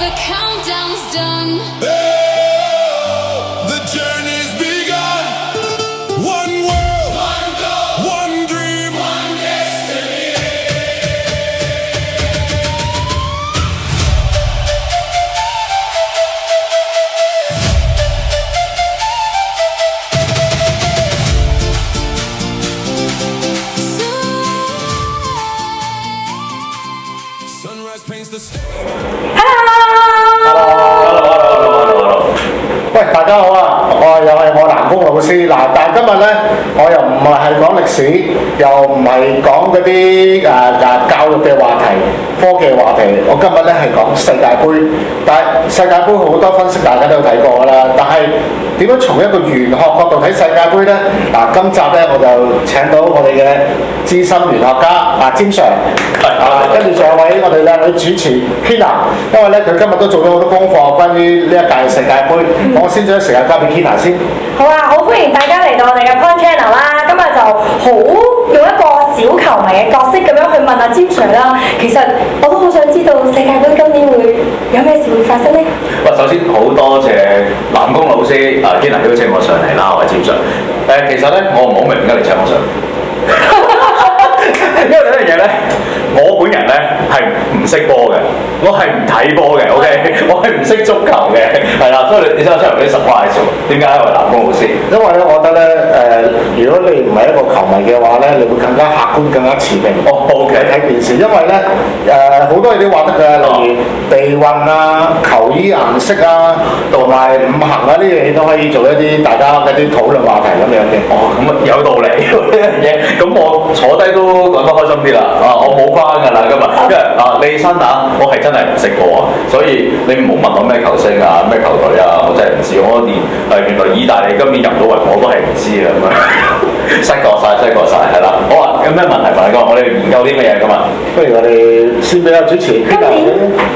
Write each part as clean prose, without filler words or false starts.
the countdown's done. The journey's begun. One world, one goal, one dream, one destiny. Sunrise paints the stage.喂，大家好啊！又係我南宮老師嗱，但係今日咧，我又唔係講歷史，又唔係講嗰啲教育嘅話題、科技嘅話題。我今日咧係講世界盃，但係世界盃好多分析大家都有睇過㗎啦。但係點樣從一個玄學角度睇世界盃咧？嗱，今集咧我就請到我哋嘅資深玄學家詹 Sir， 跟住仲有位我哋靚女主持 Kina， 因為咧佢今日都做咗好多功課關於呢一屆世界盃。我先將時間交俾 Kina 先。好啊，好歡迎大家嚟到我哋嘅 Point Channel 啦！今日就好用一個小球迷嘅角色咁樣去問阿詹 Sir 啦。其實我都好想知道世界盃今年會有咩事會發生呢？喂，首先好多謝南宮老師Kina 邀請我上嚟啦，我係詹 Sir。其實咧我唔好明點解你請我上，因為呢樣嘢咧，我本人咧係唔識波嘅，我係唔睇波嘅 ，OK， 我係唔識足球嘅，係啦，所以你先我出嚟俾啲 surprise 點解我係南宮老師？因為咧，我覺得咧，如果你唔係一個球迷嘅話咧，你會更加客觀、更加持平。OK 睇件事，因為咧，好多嘢都話得嘅，例如地運啊、球衣顏色啊，同埋五行啊，呢樣嘢都可以做一啲大家嘅啲討論話題咁樣嘅。哦，咁啊有道理呢樣嘢，咁我坐低都講得開心啲啦。我冇關㗎啦今日，因為李生我係真係唔識波啊，所以你唔好問我咩球星啊、咩球隊啊，我真係唔知。我連原來意大利今年入到圍我都係唔知啊咁樣，失覺晒係啦。好啊，有咩問題問你講？我哋研究啲咩嘢㗎嘛？不如我哋先俾阿主持。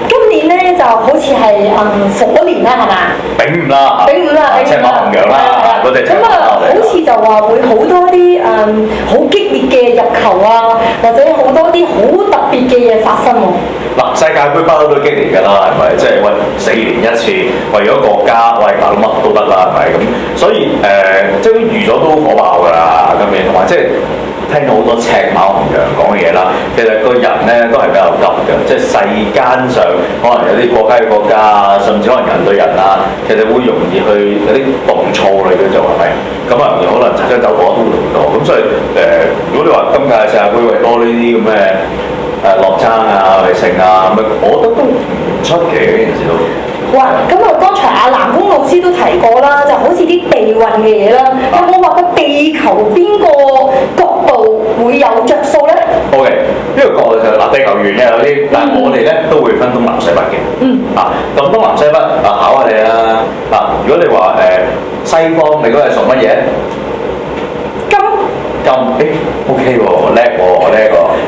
今年咧就好似係火年啦，係嘛？丙午啦，赤馬紅羊啦，嗰隻咁啊，好似就話會好多啲好激烈嘅入球啊，或者好多啲好特別嘅嘢發生喎。嗱，世界盃不嬲都激烈㗎啦，係咪？即係喂4年一次，為咗國家，喂搞乜都得啦，係咪咁？所以即係都預咗都火爆㗎啦，咁樣同埋即係聽到好多赤馬紅羊講嘅嘢啦。其實個人咧都係比較急嘅，即係世間上可能有啲國家與國家啊，甚至可能人對人啊，其實會容易去有啲動錯嚟嘅就係咪？咁啊，可能擦槍走火都會多。咁所以如果你話今屆世界盃為多呢啲咁嘅落爭啊、衞星啊，咁我覺得都唔出奇嘅件事都。哇！咁啊，剛才阿南宮老師都提過啦，就好似啲地運嘅嘢啦。有冇話個地球邊個角度會有着數咧 ？OK， 呢個角度就嗱，地球圓嘅有啲，但係我哋咧都會分東南西北嘅。咁東南西北考下你啦。如果你話西方，你嗰係屬乜嘢？金OK 喎，叻喎。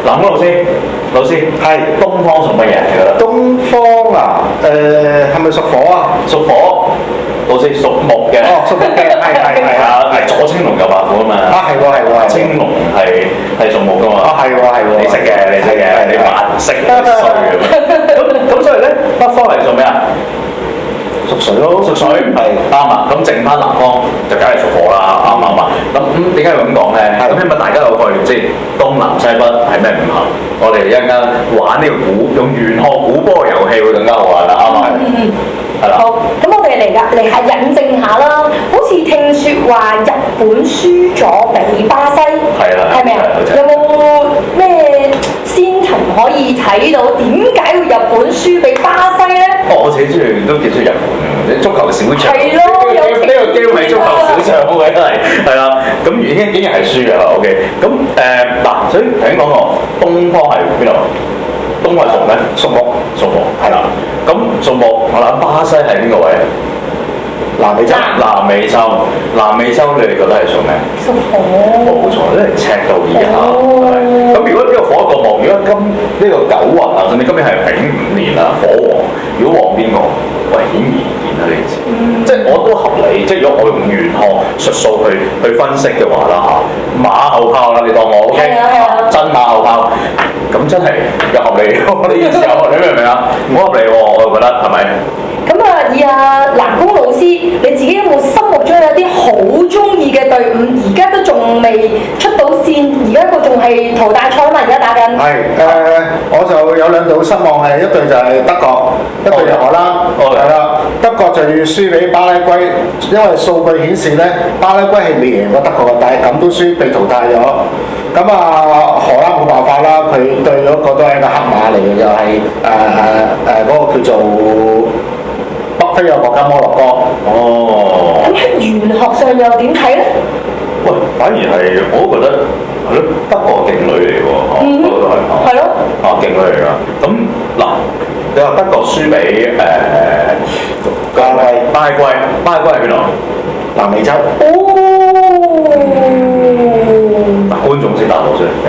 南宮老師係東方屬乜嘢？你覺得？東方啊，係咪屬火啊？屬火。老師屬木嘅。哦，屬木嘅，係左青龍右白虎啊嘛。係。青龍係屬木噶嘛。係。你識嘅，你扮唔識衰咁。咁所以咧，北方係屬咩啊？屬水咯，屬水係啱啊！咁剩翻南方就梗係屬火啦，啱唔啱啊？咁點解要咁講咧？咁因為大家有概念，即係東南西北係咩五行？我哋一陣間玩呢個用玄學估波遊戲會更加好玩啦，啱唔啱？係啦。好，咁我哋嚟下引證下啦。好似聽説話日本輸咗俾巴西，係咪啊？有冇咩先秦可以睇到點解會日本輸俾巴西咧？我自己都幾中意日本嘅，足球小將。係咯，有呢個機會係足球小將嗰位都係啦。咁竟然係輸嘅 OK。咁所以頭先講過，東方係邊度？東係屬咩？屬木係啦。咁屬木，我諗巴西係邊個位？南美洲，你哋覺得係屬咩？屬火。冇錯，即係赤道以下。咁如果呢個火一個木，如果呢個九運啊，甚至今年係丙午年啊，火旺，如果旺邊個？喂，顯而易見啦呢件事。即係我都合理，即係如果我用玄學術數去分析嘅話啦嚇，馬後炮啦，你當我 OK？真馬後炮。咁真係又合理喎，你意思有你明唔明啊？好合理喎，我就覺得係咪？咁啊，以阿南宮老師，你自己有冇心目中有啲好中意嘅隊伍？而家都仲未出到線，而家個仲係淘汰賽嘛？而家打緊。我就有兩隊好失望，係一隊就係德國，一隊就荷蘭。係啦，德國就要輸俾巴拉圭，因為數據顯示咧，巴拉圭係未贏過德國嘅，但係咁都輸，被淘汰咗。咁啊，荷蘭冇辦法啦，佢對嗰個都係一個黑馬嚟嘅，就係嗰個叫做北非嘅國家摩洛哥。咁喺玄學上又點睇咧？喂，反而係我都覺得係咯，德國勁女嚟喎，我覺得係。係咯。勁女嚟㗎。咁嗱，你話德國輸俾巴拉圭喺邊度？南美洲。嗱，觀眾先答到先而家，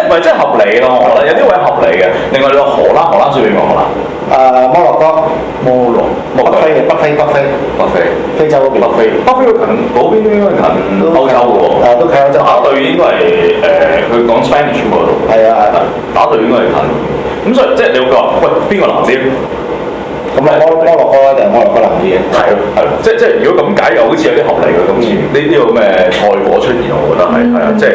唔係真係合理咯，我覺得有啲位合理嘅。另外你話荷蘭輸俾邊個？荷蘭？摩洛哥，北非，非洲嗰邊。北非近嗰邊應該近歐洲嘅喎。都近歐洲。打隊應該係佢講 Spanish 嗰度。係啊，打隊應該係近。咁所以即係你會話，喂，邊個難啲？咁啊，摩洛哥啦，定係摩洛哥難啲嘅？係咯，即係如果咁解又好似有啲合理嘅。今次呢個咩賽果出現，我覺得係啊，即係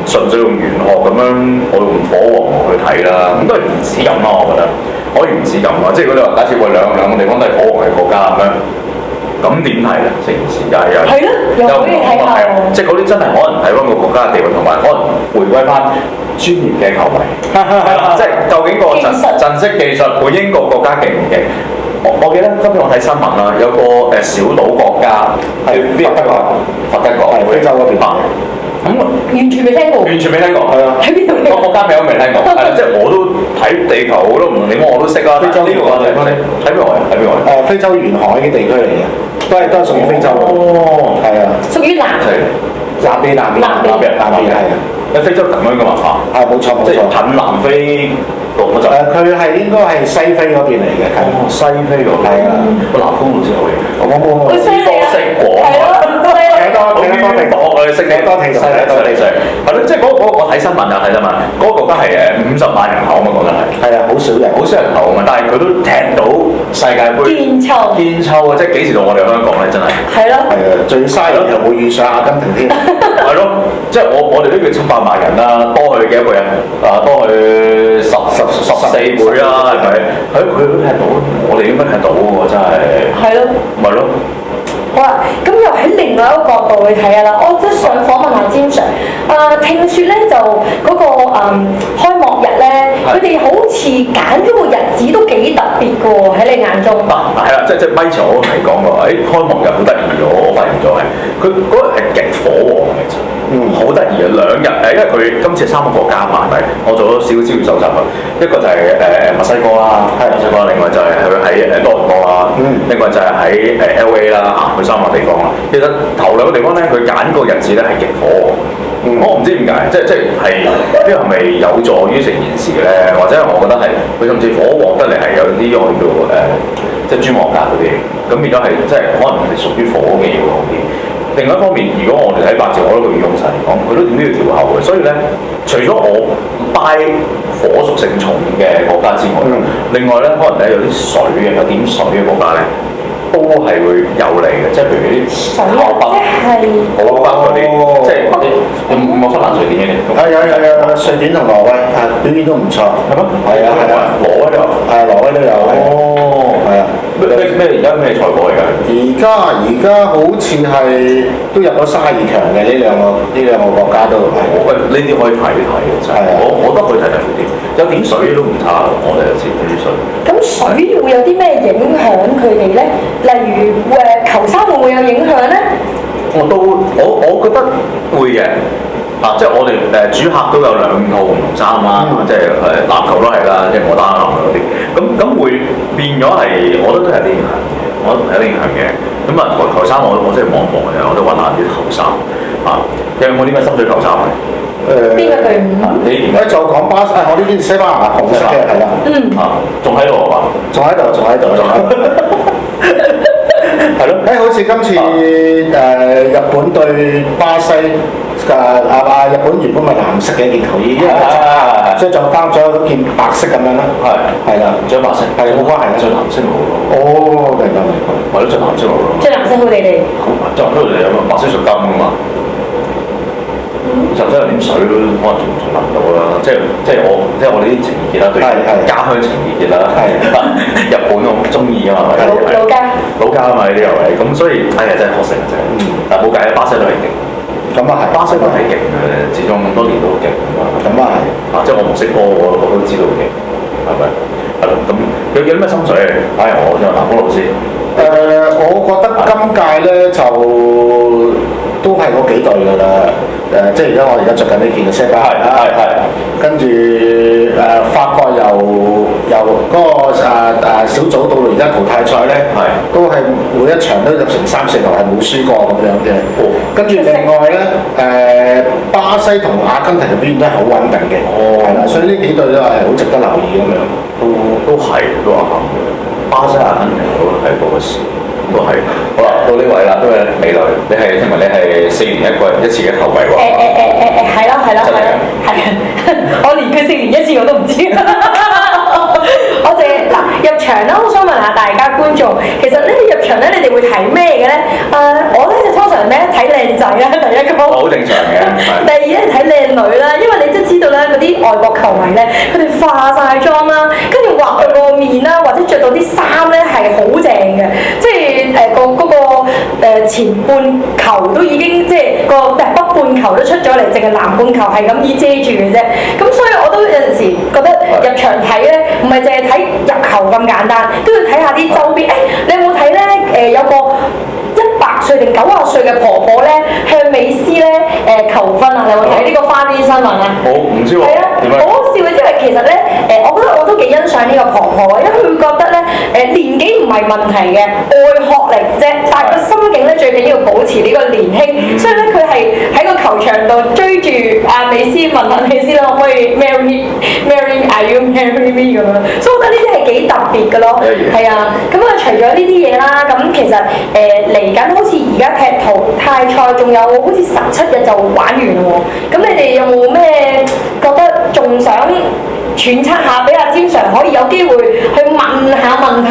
純粹用玄學咁樣，我用火王去睇啦。咁都係唔止咁啦，我覺得可以唔止咁啊。即係如果你話假設喂兩個地方都係火王嘅國家咁樣，咁點睇咧？成件事又係又可以睇下即係嗰啲真係可能睇翻個國家嘅地位，同埋可能回歸翻專業嘅球迷，即係究竟個陣式技術，本英國國家勁唔勁？我記得今日我睇新聞啦，有個小島國家係佛德國，係非洲嗰邊。咁完全未聽過。係啊。喺邊度？個國家名我未聽過。係即係我都睇地球我都唔點我都識啦。非洲呢個地方咧，喺邊位？非洲沿海嘅地區嚟嘅，都係屬於非洲。係啊。屬於南邊係啊。非洲咁樣嘅文化。係冇錯，即係近南非。佢係應該係西非嗰邊嚟嘅，西非嗰邊。係啊，個南宮老師好嘢，好犀利啊！係咯，我哋識幾多地勢？係咯，即係我睇新聞啊，嗰個國家係50萬人口啊嘛，講緊係。係啊，好少人口啊嘛，但係佢都踢到世界盃。堅秋啊！即係幾時到我哋香港咧？真係。係咯。係啊，最嘥又冇遇上阿根廷添。係咯，即係我哋都叫700萬人啦，多佢幾多倍啊？多佢14倍啦，係咪？佢都踢到，我哋應該踢到喎，真係。係咯。咪咯。好啦，咁又喺另外一個角度去睇下啦。我都想訪問下詹 Sir。聽說咧就嗰個開幕日咧，佢哋好似揀咗個日子都幾特別嘅喎，喺你眼中。係啦，即係咪前我都同你講過，開幕日好得意嘅，我發現咗係佢嗰日係極火喎，其實。好得意啊！2日因為佢今次3個國家嘛，係咪？我做咗少少資料搜集啊。一個就係墨西哥啦，墨西哥；另外就係佢喺多倫多啦，另外就係喺LA 啦，去3個地方啦。其實頭2個地方咧，佢揀個日子咧係極火喎。我唔知點解，即係呢個係咪有助於成件事咧？或者我覺得係佢甚至火旺得嚟係有啲我叫即係專項格嗰啲，咁變咗係即係可能係屬於火嘅嘢好啲。另外一方面，如果我哋睇八字，我覺得佢用神嚟講，佢都點都要調候嘅。所以咧，除咗我拜火屬性重嘅國家之外，另外咧可能咧有啲水嘅，有點水嘅國家咧，都係會有利嘅。即係譬如啲靠北、好北嗰啲，即係有冇芬蘭瑞典嘅？有瑞典同挪威表現都唔錯。係咩？係啊，挪威都有。挪威都有。係啊。咩而家咩賽果嚟㗎？而家好似係都入咗32強嘅呢兩個國家都係。喂，呢啲可以睇一睇嘅真係。我覺得可以睇啲，有點水都唔差。我哋有時啲水。咁水會有啲咩影響佢哋咧？例如球衫會唔會有影響咧？我覺得會嘅。即係我哋主客都有2套唔同衫啦，即係籃球都係啦，即係我打籃球嗰啲，咁會變咗係，我覺得都係有啲影響嘅，我覺得係有啲影響嘅。咁球衫我真係望一望嘅，我都揾下啲球衫有冇啲咩心水球衫啊？邊個隊伍？你就講巴西，我呢邊西班牙紅色嘅係啦。仲喺度係嘛？仲喺度。係咯，好似今次日本對巴西嘅日本原本咪藍色嘅件球衣，因為所以就翻咗嗰件白色咁樣啦。係啦，着白色係冇關係啦，着藍色好咯。哦，明白。或者着藍色好咯。着藍色好地地。着藍色好地地啊嘛，白色屬金啊嘛。就真係點水都可能仲難到啦，即係我哋啲情意結啦，對家鄉情意結啦，日本我中意啊嘛，老家啊嘛呢啲又係，咁所以真係可惜啊真係，但冇計啊，巴西都係勁，咁啊係，巴西都係勁嘅，始終咁多年都好勁啊嘛，咁啊係，即係我唔識波我都知道勁，係咪？係咯，咁有啲咩心水？我就南風老師。我覺得今屆咧就都係嗰幾隊㗎啦。即係我而家着緊呢件嘅西班牙啦，跟住法國由嗰個小組到而家淘汰賽咧，都係每一場都入成3-4球係冇輸過咁樣嘅。跟住另外咧巴西同阿根廷嘅表現都係好穩定嘅，係啦，所以呢幾隊都係好值得留意咁樣。都係都話巴西阿根廷都係嗰個事。都係，好啦，到呢位啦，都係美女，你係聽聞你係4年一次嘅後衞喎。係啦，我連佢4年一次我都唔知。我哋嗱入場啦，我想問下大家觀眾，其實咧入場咧，你哋會睇咩嘅咧？我咧就通常咧睇靚仔啦，第一個。好正常嘅。第二咧睇靚女啦，因為你都知道咧嗰啲外國球迷咧，佢哋化晒妝啦，跟住畫到個面啦，或者着到啲衫咧係好正嘅，即係嗰個前半球都已經即係個北半球都出咗嚟，淨係南半球係咁以遮住嘅啫。咁所以我都有陣時覺得入場睇咧，唔係淨係睇入球咁簡單，都要睇下啲周邊。你有冇睇咧？有個100歲定90歲嘅婆婆咧，向美斯咧求婚啊！你有冇睇呢個花邊新聞啊？我唔知喎。係啊，好好笑嘅，因為其實咧我覺得我都幾欣賞呢個婆婆啊，因為佢覺得咧年紀唔係問題嘅，外學嚟啫，但係個心境咧最緊要保持呢個年輕，所以咧佢係喺個球場度追住阿美斯問下美斯啦，可唔可以 marry？Are you marry me 咁樣？所以我覺得呢啲係幾特別嘅咯。係啊，咁啊除咗呢啲嘢啦，咁其實嚟緊好似而家踢淘汰賽仲有好似17日就玩完喎。咁你哋有冇咩覺得仲想揣測下，俾阿詹 Sir 可以有機會去問下問題，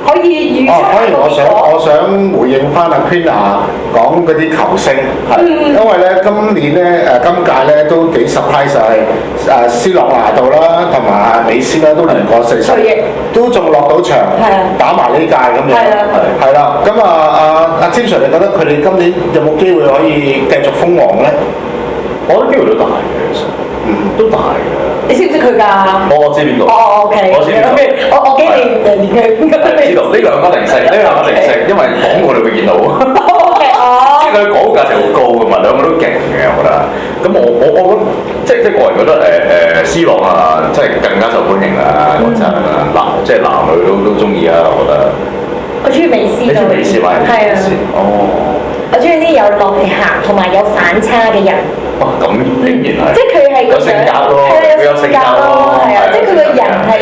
可以預測下反而我想回應翻阿 Queena 講嗰啲球星，因為咧今年咧今屆咧都幾 surprise 係斯洛拿度啦，同埋美斯啦都連過40，都仲落到場打埋呢屆咁樣，係啦。咁阿詹 Sir 你覺得佢哋今年有冇機會可以繼續封王咧？我覺得機會都大嘅，其實，都大嘅。你識唔識佢㗎？我知邊個。OK。我知邊個。我驚你連佢。知道呢兩個定識，因為廣告你會見到。OK，即係佢廣告價值好高㗎嘛，兩個都勁嘅，我覺得。咁我覺得即係個人覺得C朗啊，即係更加受歡迎啦，講真啦，即係男女都中意啊，我覺得。我中意美斯。你中意美斯嘛？係啊。哦。我中意啲有內涵同埋有反差嘅人。咁竟然係。即係佢係個性格咯。係啊，有性格咯，係啊，即係佢個人係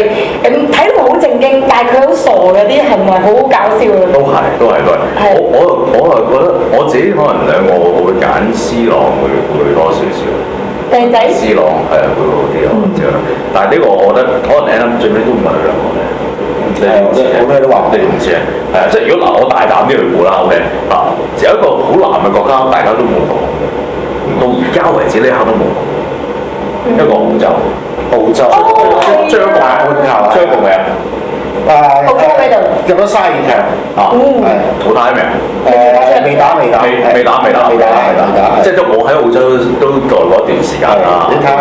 睇到好正經，但係佢好傻嘅啲行為好搞笑嘅。都係。我係覺得我自己可能兩個我會揀 C 朗會多少少。靚仔。C 朗係啊，會好啲我唔知啦。但係呢個我覺得可能你諗最尾都唔係佢兩個咧。好咩都話你唔知啊，係啊，即係如果我大膽啲去估啦 ，OK 嗱，有一個好南嘅國家，大家都冇講，到而家為止呢刻都冇講，一個澳洲，張國榮啊，澳洲喺度入咗32強啊，淘汰未啊？未打，即係都我喺澳洲都待過一段時間啦。你睇下，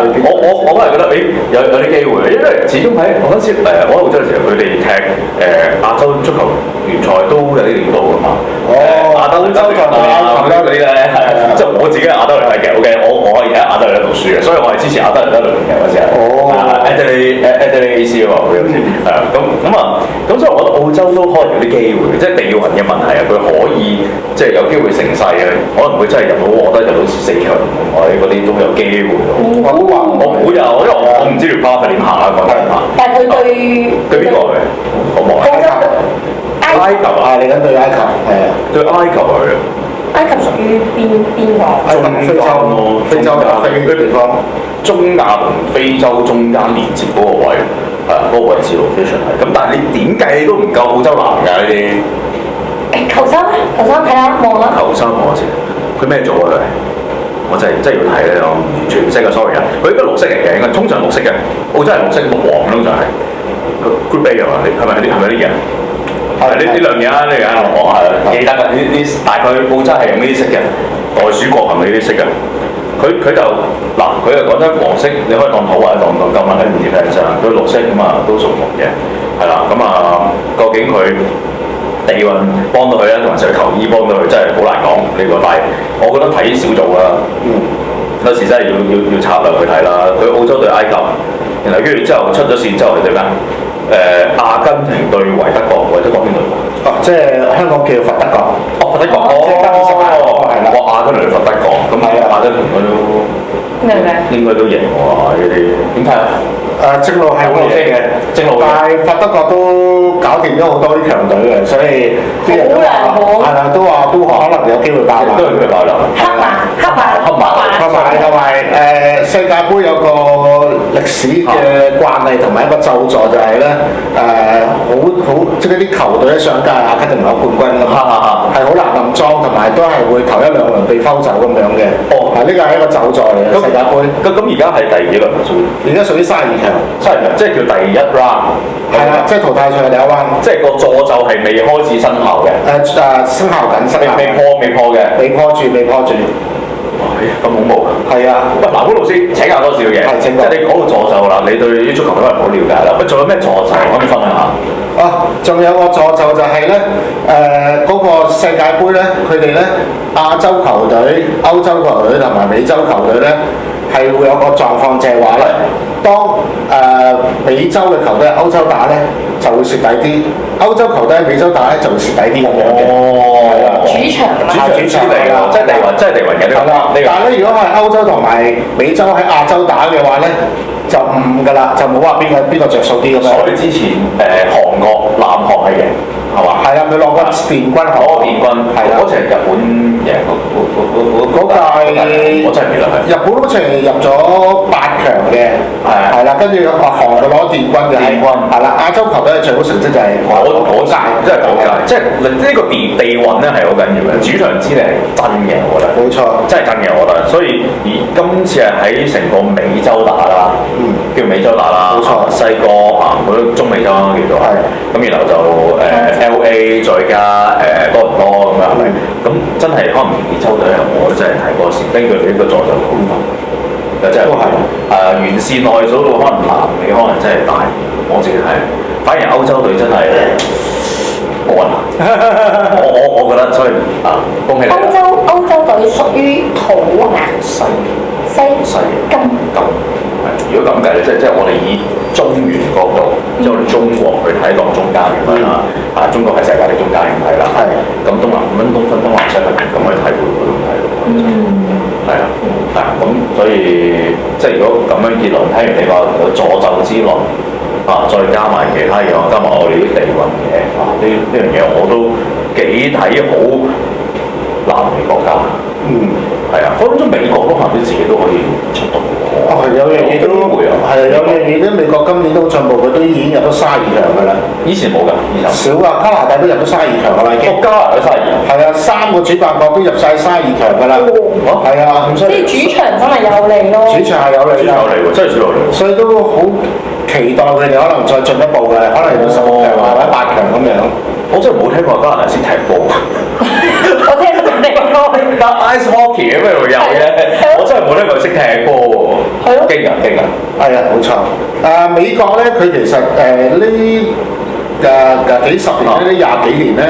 我都係覺得有啲機會，因為始終喺我嗰陣時我喺澳洲嘅時候，佢哋踢亞洲足球聯賽都有啲料到㗎嘛。亞洲聯賽啊，嗰啲咧係即係我自己係亞洲聯嚟嘅 ，OK， 我可以喺亞洲聯讀書嘅，所以我係支持亞洲聯嘅嗰時係。Anthony AC 喎，好似係啊，咁所以我覺得澳洲都可能有啲機會，即係地運嘅問題啊，佢可以即係有機會成勢嘅，可能會真係入到，我覺得入到4強，我哋嗰啲都有機會。我估有，因為我唔知條巴係點行啊，講真嚇。但係佢對邊個嘅？好唔好？埃及啊，你緊對埃及係啊，對埃及佢。埃及屬於邊個？非洲嘅地方，中亞同非洲中間連接嗰個位，係啊，嗰個位置 location 係。咁但係你點計都唔夠澳洲南㗎呢啲。球衫咧？球衫睇下望啦。球衫我先，佢咩做啊佢？我真係要睇咧，我完全唔識嘅 sorry 啊。佢應該綠色嚟嘅，應該通常綠色嘅，澳洲係綠色綠黃通常係。Good Bay 啊嘛，係咪呢件？係呢兩嘢啊，呢樣我係記得㗎，呢大概澳洲係用呢啲色嘅，袋鼠國係咪呢啲色嘅？佢就嗱，佢就講真黃色，你可以當土或者當金啦，喺唔知咩啫。佢綠色咁啊，都屬黃嘅，係啦。咁啊，究竟佢地運幫到佢咧，同埋成個球衣幫到佢，真係好難講呢個。但係我覺得睇小組啦，有時真係要策略去睇啦。佢澳洲對埃及，然後跟住之後出咗線之後係對咩？阿根廷對維德國，維德國邊隊？即係香港叫佛德國。佛德國，係啦。哇，阿根廷對佛德國，咁阿根廷應該都應該都贏喎呢啲。點睇啊？正路係好正嘅，正路。但係佛德國都搞掂咗好多啲強隊嘅，所以啲人都話係啦，都可能有機會爆冷。都有機會爆冷。同埋世界盃有個歷史嘅慣例同埋一個咒詛就係咧好即係啲球隊一上屆阿根廷攞冠軍咁，係好難冧莊，同埋都係會頭一兩輪被摟走咁樣嘅。呢個係一個咒詛嚟嘅世界盃。咁而家係第幾輪啊？而家屬於32強，即係叫第一 round。係啦，即係淘汰賽第一 round。即係個詛咒係未開始生效嘅。生效緊，未破嘅。未破住。咁恐怖㗎！係啊，喂，嗱，老師請教多少嘢？即係你講到詛咒啦，你對啲足球可能唔好了解啦。喂，仲有咩詛咒可以分享下？仲有個詛咒就係咧，嗰個世界盃咧，佢哋咧亞洲球隊、歐洲球隊同埋美洲球隊咧，係會有個狀況，就係話咧，當美洲嘅球隊喺歐洲打咧，就會蝕底啲；歐洲球隊喺美洲打咧，就會蝕底啲咁樣嘅。係啦，主場嚟㗎，即係地運嘅呢個。係啦，但係咧，如果係歐洲同埋美洲喺亞洲打嘅話咧，就唔㗎啦，就冇話邊個着數啲咁樣。所以之前韓國、南韓係贏，係嘛？係啦，佢攞個電軍，係啦，嗰次係日本贏嗰屆，我真係唔記得係。日本好似係入咗8強嘅，係啦，跟住韓國攞電軍嘅，係啦，亞洲球隊最好成績就係嗰屆，即係嗰屆，即係呢個地運咧係好緊要嘅，主場之利係真嘅，我覺得。冇錯，真係真嘅，我覺得。所以今次係喺成個美洲打啦，叫美洲打啦，冇錯，墨西哥嗰啲中美洲叫做，咁然後就LA 再加多倫多咁樣係咪？咁真係可能美洲隊我真係睇過時，根據佢呢個助手講法，又真係完善內數到可能南美可能真係大，我自己睇，反而歐洲隊真係冇運行。我覺得所以恭喜你。歐洲隊屬於土啊，西金。如果咁計咧，即係我哋以中原角度，即係我哋中國去睇當中間咁樣啦。中國係世界嘅中間咁睇啦。咁東南東分東南西北咁去睇會唔會咁睇咯？係啊，咁所以即係如果咁樣結論，睇完你話有詛咒之論再加埋其他嘢，加埋我哋啲地運嘅呢樣嘢，我都幾睇好南美國家。係啊，分分鐘美國都可能自己都可以出到。有樣嘢都會啊，係有樣嘢咧，美國今年都進步，佢都已經入到32強㗎啦。以前冇㗎，少啊，加拿大都入到32強㗎啦已經。加拿大32強。係啊，3個主辦國都入晒32強㗎啦。係啊，即係主場真係有利咯。主場係有利喎，真係主有利。所以都好期待佢哋可能再進一步嘅，可能入到16強或者8強咁樣。我真係冇聽過加拿大先踢波。我聽到人哋講，ice hockey 咁咩會有嘅？我真係冇聽過識踢波喎。係咯，驚啊！係啊，冇錯。美國咧，佢其實呢幾十年呢20幾年咧，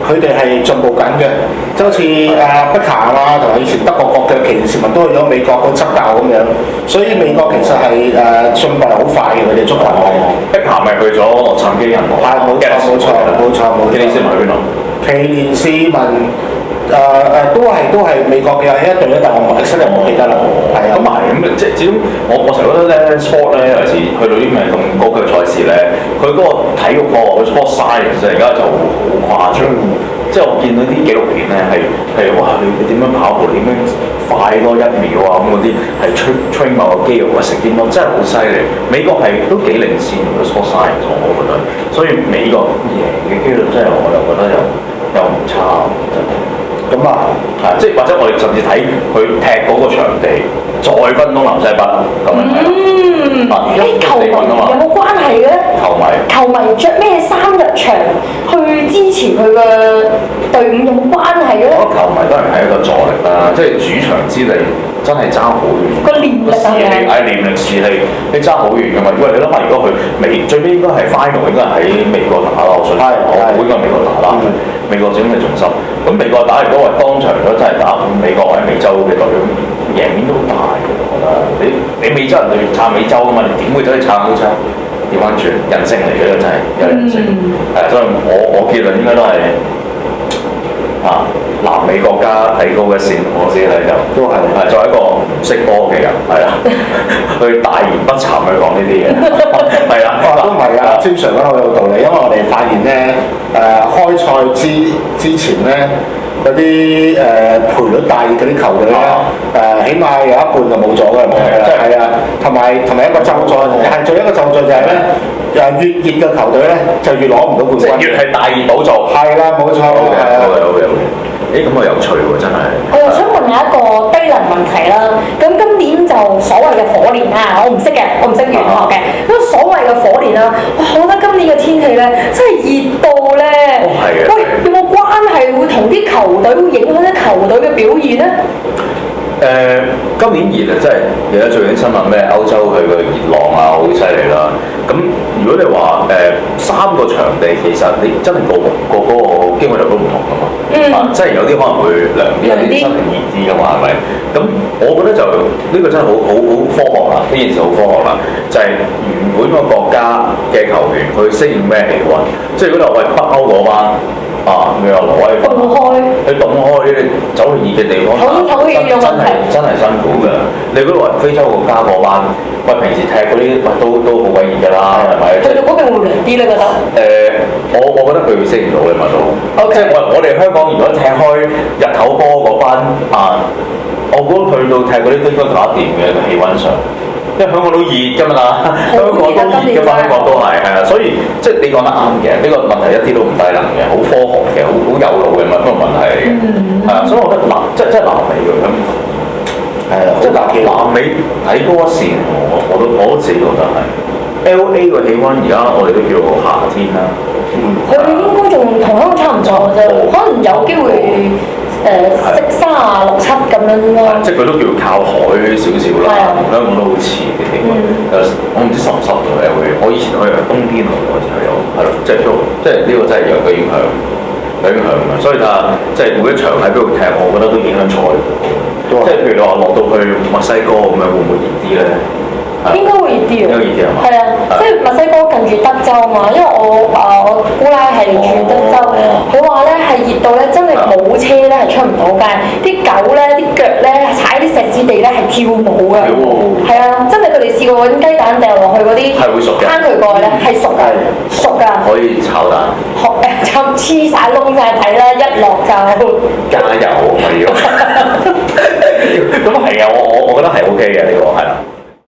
佢哋係進步緊嘅，就好似碧咸啊，同埋以前德國國腳奇連士文都去咗美國去執教咁樣，所以美國其實係進步好快嘅，佢哋足球係。碧咸咪去咗洛杉磯銀河？係冇錯。奇連士文去邊度？奇連士文都係美國嘅一隊咧，但我真係唔記得啦。係啊，咁即係始終我成日覺得咧 sport 咧，尤其是去到啲咩咁高級賽事咧，佢嗰個體育科，佢 sport science 而家就好誇張。即係我見到啲紀錄片咧係哇，你點樣跑步，點樣快多1秒啊咁嗰啲，係吹某個肌肉啊，食啲乜真係好犀利。美國係都幾領先嘅 sport science，我覺得，所以美國贏嘅機率真係我又覺得又唔差。咁啊，係即係或者我哋甚至睇佢踢嗰個場地，再分東南西北咁樣睇。球迷有冇關係嘅咧？球迷着咩衫入場去支持佢嘅隊伍有冇關係嘅咧？我覺得球迷當然係一個助力啦，即係主場之利真係爭好遠。個年力係年力士氣，你爭好遠㗎嘛？因為你諗下，如果佢最尾應該係 final 應該係喺美國打啦，我信。應該係美國打啦，美國整係重心。咁美國打如果係當場如果真係打美國或者美洲嘅隊，贏面都好大嘅，我覺得。你美洲人去撐美洲㗎嘛？你點會走去撐歐洲？調翻轉人性嚟嘅，呢個真係有人性。所以我結論應該都係南美國家睇高嘅線，我自己睇就都係作為一個唔識波嘅人，係啦，去大言不慚去講呢啲嘢，係啊，都唔係啊，詹 Sir 講得好有道理，因為我哋發現咧，開賽之前咧，嗰啲賠率大嗰啲球隊咧，起碼有一半就冇咗嘅，係啊，同埋一個咒詛，係仲有一個咒詛就係咧，越熱嘅球隊咧就越攞唔到冠軍，越係大熱倒做，係啦，冇錯，好嘅。咁啊有趣喎，真係。我又想問下一個低能問題啦。咁今年就所謂嘅火年啦，我唔識嘅，我唔識玄學嘅。咁所謂嘅火年啦，哇！我覺得今年嘅天氣咧，真係熱到咧。喂，有冇關係會同啲球隊會影響啲球隊嘅表現咧？今年熱啊，真係而家最近新聞咩？歐洲佢個熱浪啊，好犀利啦。咁如果你話3個場地，其實你真係個經緯度都唔同噶嘛。即係有啲可能會涼啲，有啲真係熱啲噶嘛，係咪？咁我覺得就呢個真係好科學啦，呢件事好科學啦。就係原本個國家嘅球員佢適應咩氣温，即係如果你話喂北歐嗰班。你又挪威翻，你凍開，你走去熱嘅地方真係辛苦㗎。你嗰度話非洲國家嗰班，喂平時踢嗰啲都好鬼熱㗎啦，係咪？去到嗰邊會涼啲咧，覺得？我覺得佢會適應到嘅嘛都。即係我哋香港如果踢開日頭波嗰班我估去到踢嗰啲都應該搞掂嘅氣温上。因為香港都熱㗎嘛，香港都熱㗎嘛，香港都係啊，所以即係你講得啱嘅，呢個問題一啲都唔低能嘅，好科學嘅，好有腦嘅問題嚟嘅，係啊，所以我覺得即係南美嘅咁，即係南美睇高一線，我都自己覺得係 LA 個氣温而家我哋都叫做夏天啦，佢應該仲同香港差唔多嘅啫，可能有機會。36、7咁樣咯，即係佢都叫靠海少少啦，同香港都好似嘅地方。我唔知濕唔濕嘅會，我以前去冬天去嗰時候有，係咯，即係呢個真係有影響嘅。所以即係每一場喺邊度踢，我覺得都影響賽果。即係譬如你話落到去墨西哥咁樣，會唔會熱啲咧？應該會熱啲喎，係啊，即係墨西哥近住德州嘛，因為我姑奶係住德州，佢話咧係熱到咧真係冇車咧係出唔到街，啲狗咧啲腳咧踩啲石子地咧係跳舞嘅，係啊，真係佢哋試過揾雞蛋掉落去嗰啲攤佢過去咧係熟㗎，可以炒蛋，黐晒窿晒睇啦，一落就加油係要，咁係啊，我覺得係 OK 嘅呢個係啦。